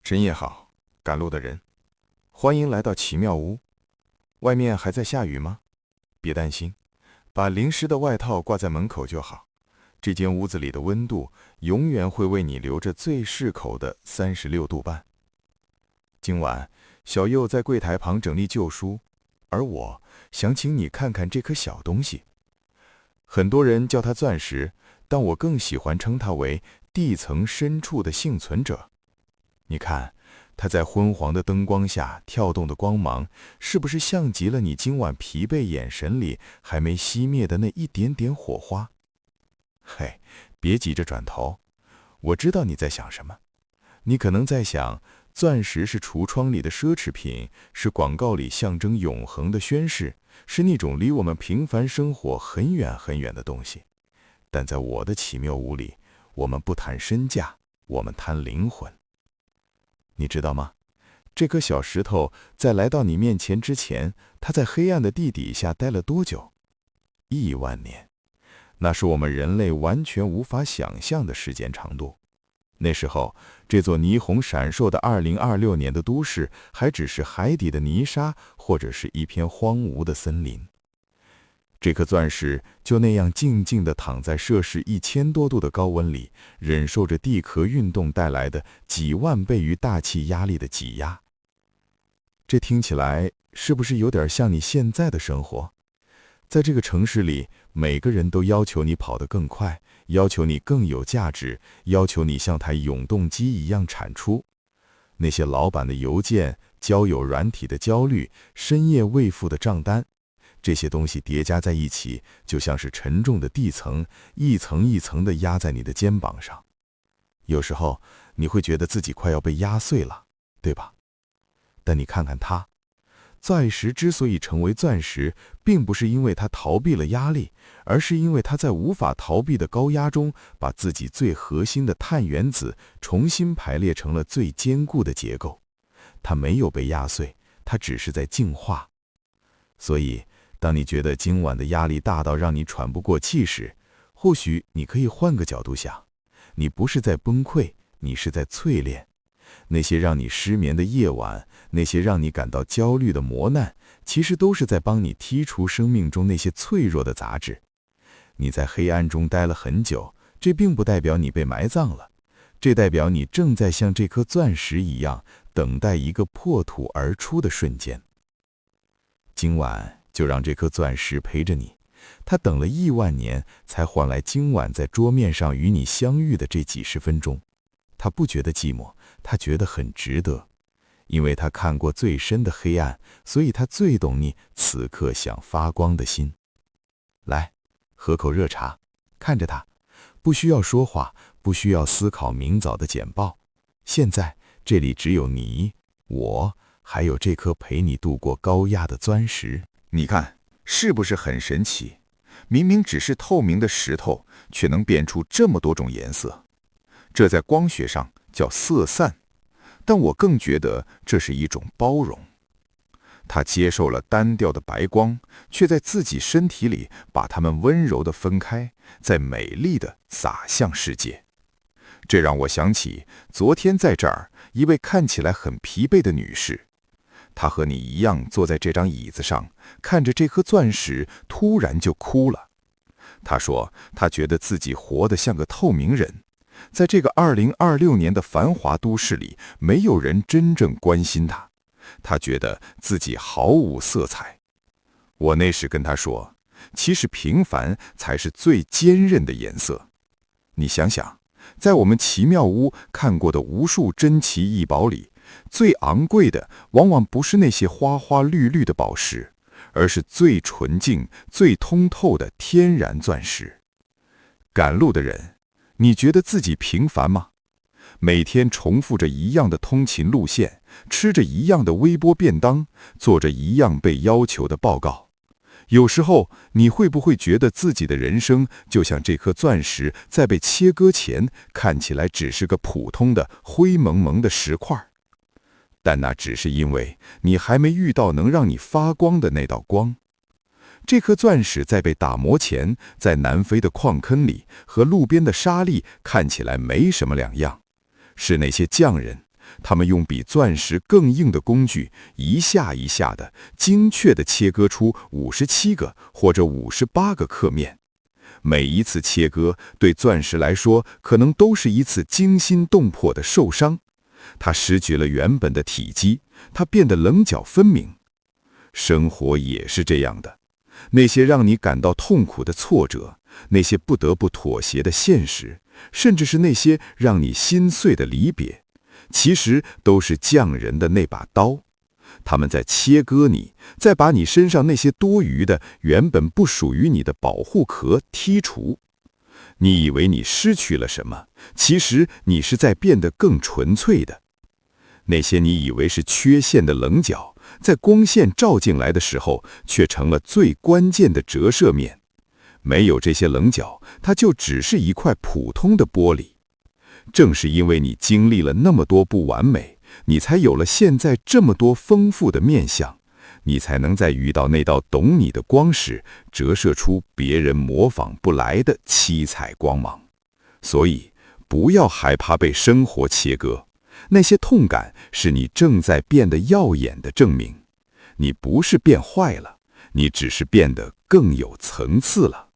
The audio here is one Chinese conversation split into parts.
深夜好，赶路的人，欢迎来到奇妙屋。外面还在下雨吗？别担心，把淋湿的外套挂在门口就好。这间屋子里的温度永远会为你留着最适口的36度半。今晚，小佑在柜台旁整理旧书，而我想请你看看这颗小东西。很多人叫它钻石，但我更喜欢称它为地层深处的幸存者。你看，它在昏黄的灯光下跳动的光芒，是不是像极了你今晚疲惫眼神里还没熄灭的那一点点火花？嘿，别急着转头，我知道你在想什么。你可能在想，钻石是橱窗里的奢侈品，是广告里象征永恒的宣誓，是那种离我们平凡生活很远很远的东西。但在我的奇妙屋里，我们不谈身价，我们谈灵魂。你知道吗？这颗小石头在来到你面前之前，它在黑暗的地底下待了多久？1万年。那是我们人类完全无法想象的时间长度。那时候，这座霓虹闪烁的2026年的都市，还只是海底的泥沙，或者是一片荒芜的森林。这颗钻石就那样静静地躺在摄氏1000多度的高温里，忍受着地壳运动带来的几万倍于大气压力的挤压。这听起来是不是有点像你现在的生活？在这个城市里，每个人都要求你跑得更快，要求你更有价值，要求你像台永动机一样产出。那些老板的邮件、交友软体的焦虑、深夜未付的账单，这些东西叠加在一起，就像是沉重的地层，一层一层地压在你的肩膀上。有时候你会觉得自己快要被压碎了，对吧？但你看看它，钻石之所以成为钻石，并不是因为它逃避了压力，而是因为它在无法逃避的高压中，把自己最核心的碳原子重新排列成了最坚固的结构。它没有被压碎，它只是在进化。所以当你觉得今晚的压力大到让你喘不过气时，或许你可以换个角度想，你不是在崩溃，你是在淬炼。那些让你失眠的夜晚，那些让你感到焦虑的磨难，其实都是在帮你剔除生命中那些脆弱的杂质。你在黑暗中待了很久，这并不代表你被埋葬了，这代表你正在像这颗钻石一样，等待一个破土而出的瞬间。今晚就让这颗钻石陪着你，它等了1万年，才换来今晚在桌面上与你相遇的这几十分钟。他不觉得寂寞，他觉得很值得，因为他看过最深的黑暗，所以他最懂你此刻想发光的心。来，喝口热茶，看着它，不需要说话，不需要思考明早的简报。现在这里只有你、我，还有这颗陪你度过高压的钻石。你看，是不是很神奇？明明只是透明的石头，却能变出这么多种颜色。这在光学上叫色散，但我更觉得这是一种包容。它接受了单调的白光，却在自己身体里把它们温柔地分开，再美丽地洒向世界。这让我想起昨天在这儿一位看起来很疲惫的女士，她和你一样坐在这张椅子上，看着这颗钻石，突然就哭了。她说她觉得自己活得像个透明人，在这个2026年的繁华都市里，没有人真正关心他。他觉得自己毫无色彩。我那时跟他说，其实平凡才是最坚韧的颜色。你想想，在我们奇妙屋看过的无数珍奇异宝里，最昂贵的往往不是那些花花绿绿的宝石，而是最纯净、最通透的天然钻石。赶路的人，你觉得自己平凡吗？每天重复着一样的通勤路线，吃着一样的微波便当，做着一样被要求的报告。有时候，你会不会觉得自己的人生就像这颗钻石，在被切割前看起来只是个普通的灰蒙蒙的石块？但那只是因为你还没遇到能让你发光的那道光。这颗钻石在被打磨前，在南非的矿坑里和路边的沙粒看起来没什么两样，是那些匠人，他们用比钻石更硬的工具，一下一下的精确地切割出57个或者58个刻面。每一次切割对钻石来说，可能都是一次惊心动魄的受伤。它失去了原本的体积，它变得棱角分明。生活也是这样的，那些让你感到痛苦的挫折，那些不得不妥协的现实，甚至是那些让你心碎的离别，其实都是匠人的那把刀。他们在切割你，在把你身上那些多余的、原本不属于你的保护壳剔除。你以为你失去了什么，其实你是在变得更纯粹的。那些你以为是缺陷的棱角，在光线照进来的时候，却成了最关键的折射面。没有这些棱角，它就只是一块普通的玻璃。正是因为你经历了那么多不完美，你才有了现在这么多丰富的面相，你才能在遇到那道懂你的光时，折射出别人模仿不来的七彩光芒。所以，不要害怕被生活切割，那些痛感是你正在变得耀眼的证明。你不是变坏了，你只是变得更有层次了。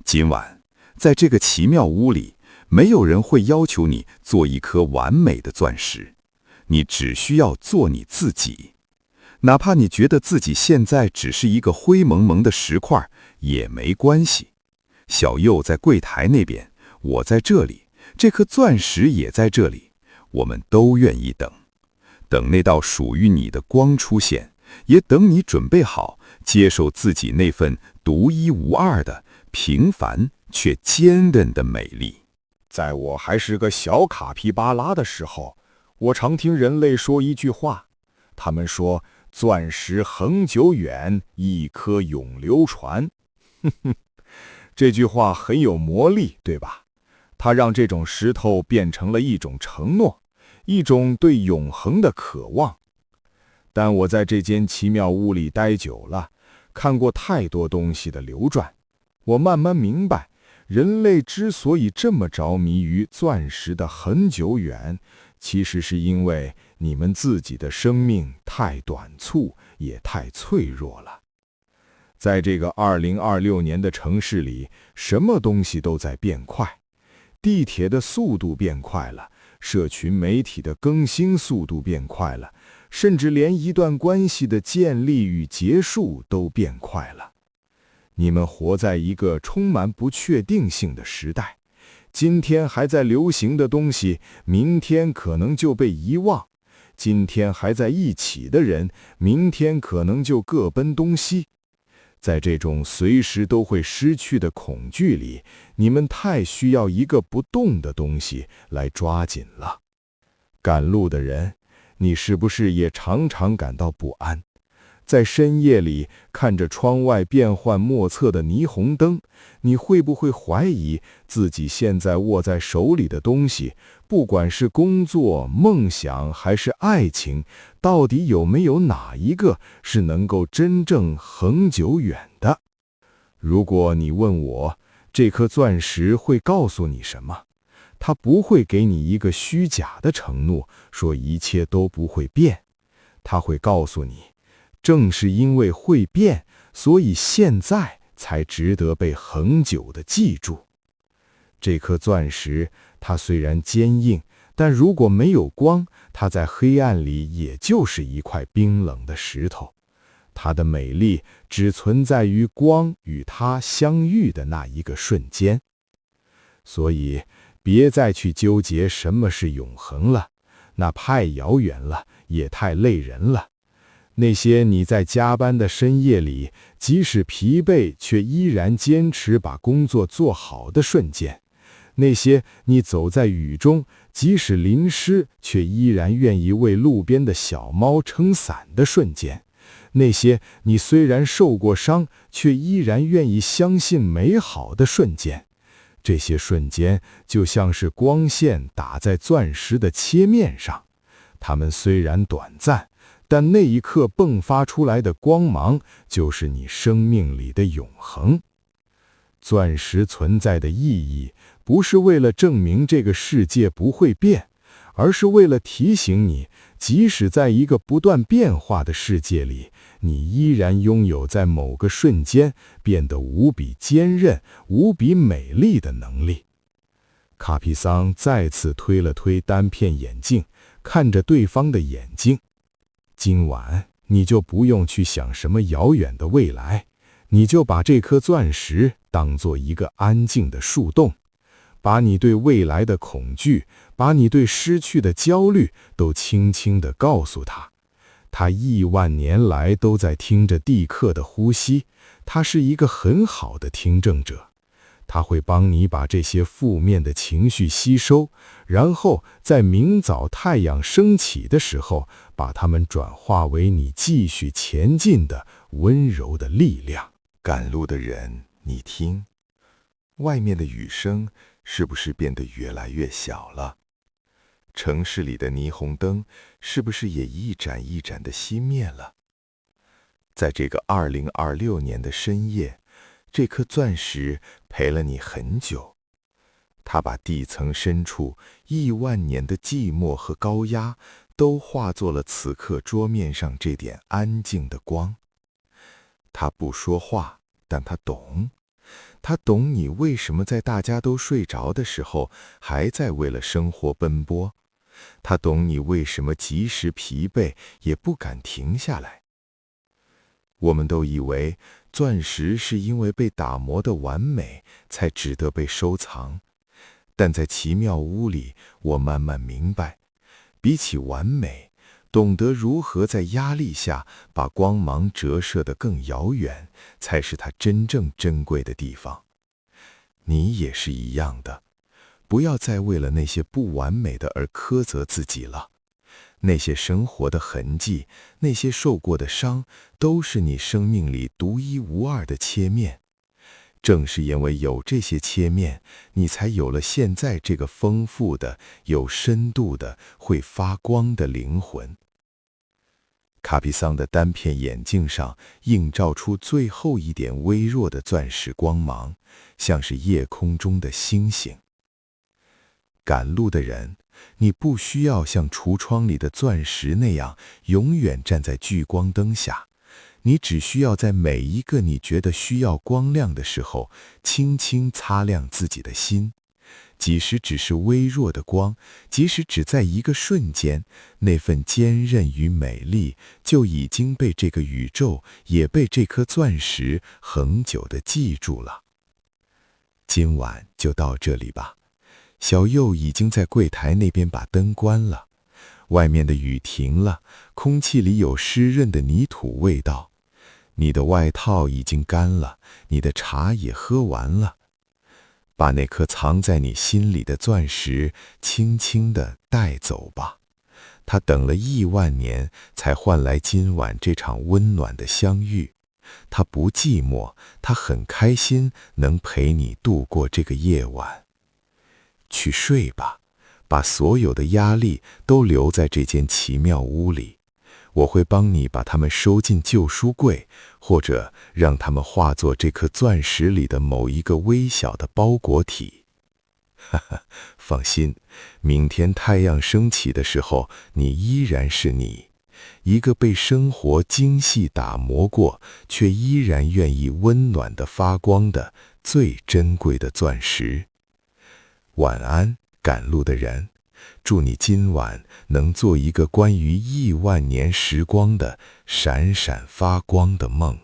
今晚，在这个奇妙屋里，没有人会要求你做一颗完美的钻石，你只需要做你自己。哪怕你觉得自己现在只是一个灰蒙蒙的石块，也没关系。小右在柜台那边，我在这里，这颗钻石也在这里，我们都愿意等，等那道属于你的光出现，也等你准备好接受自己那份独一无二的平凡却坚韧的美丽。在我还是个小卡皮巴拉的时候，我常听人类说一句话，他们说钻石恒久远，一颗永流传。这句话很有魔力，对吧？它让这种石头变成了一种承诺，一种对永恒的渴望。但我在这间奇妙屋里待久了，看过太多东西的流转，我慢慢明白，人类之所以这么着迷于钻石的很久远，其实是因为你们自己的生命太短促，也太脆弱了。在这个2026年的城市里，什么东西都在变快，地铁的速度变快了，社群媒体的更新速度变快了，甚至连一段关系的建立与结束都变快了。你们活在一个充满不确定性的时代，今天还在流行的东西，明天可能就被遗忘；今天还在一起的人，明天可能就各奔东西。在这种随时都会失去的恐惧里，你们太需要一个不动的东西来抓紧了。赶路的人，你是不是也常常感到不安？在深夜里看着窗外变幻莫测的霓虹灯，你会不会怀疑自己现在握在手里的东西，不管是工作、梦想还是爱情，到底有没有哪一个是能够真正恒久远的？如果你问我，这颗钻石会告诉你什么？它不会给你一个虚假的承诺，说一切都不会变。它会告诉你，正是因为会变，所以现在才值得被恒久地记住。这颗钻石，它虽然坚硬，但如果没有光，它在黑暗里也就是一块冰冷的石头。它的美丽只存在于光与它相遇的那一个瞬间。所以，别再去纠结什么是永恒了，那太遥远了，也太累人了。那些你在加班的深夜里，即使疲惫却依然坚持把工作做好的瞬间，那些你走在雨中，即使淋湿却依然愿意为路边的小猫撑伞的瞬间，那些你虽然受过伤，却依然愿意相信美好的瞬间，这些瞬间就像是光线打在钻石的切面上，它们虽然短暂，但那一刻迸发出来的光芒，就是你生命里的永恒。钻石存在的意义，不是为了证明这个世界不会变，而是为了提醒你，即使在一个不断变化的世界里，你依然拥有在某个瞬间变得无比坚韧、无比美丽的能力。卡皮桑再次推了推单片眼镜，看着对方的眼睛。今晚你就不用去想什么遥远的未来，你就把这颗钻石当作一个安静的树洞，把你对未来的恐惧，把你对失去的焦虑都轻轻地告诉他。他亿万年来都在听着蒂克的呼吸，他是一个很好的听证者。他会帮你把这些负面的情绪吸收，然后在明早太阳升起的时候，把它们转化为你继续前进的温柔的力量。赶路的人，你听，外面的雨声是不是变得越来越小了？城市里的霓虹灯是不是也一盏一盏地熄灭了？在这个2026年的深夜，这颗钻石陪了你很久，它把地层深处亿万年的寂寞和高压都化作了此刻桌面上这点安静的光。它不说话，但它懂。它懂你为什么在大家都睡着的时候还在为了生活奔波。它懂你为什么即使疲惫也不敢停下来。我们都以为钻石是因为被打磨的完美才值得被收藏，但在奇妙屋里，我慢慢明白，比起完美，懂得如何在压力下把光芒折射得更遥远，才是它真正珍贵的地方。你也是一样的，不要再为了那些不完美的而苛责自己了。那些生活的痕迹，那些受过的伤，都是你生命里独一无二的切面。正是因为有这些切面，你才有了现在这个丰富的、有深度的、会发光的灵魂。卡皮桑的单片眼镜上映照出最后一点微弱的钻石光芒，像是夜空中的星星。赶路的人，你不需要像橱窗里的钻石那样永远站在聚光灯下，你只需要在每一个你觉得需要光亮的时候，轻轻擦亮自己的心。即使只是微弱的光，即使只在一个瞬间，那份坚韧与美丽就已经被这个宇宙，也被这颗钻石恒久地记住了。今晚就到这里吧。小右已经在柜台那边把灯关了，外面的雨停了，空气里有湿润的泥土味道。你的外套已经干了，你的茶也喝完了。把那颗藏在你心里的钻石轻轻地带走吧，它等了亿万年才换来今晚这场温暖的相遇。它不寂寞，它很开心能陪你度过这个夜晚。去睡吧，把所有的压力都留在这间奇妙屋里。我会帮你把它们收进旧书柜，或者让它们化作这颗钻石里的某一个微小的包裹体。哈哈，放心，明天太阳升起的时候，你依然是你，一个被生活精细打磨过，却依然愿意温暖地发光的最珍贵的钻石。晚安，赶路的人，祝你今晚能做一个关于亿万年时光的闪闪发光的梦。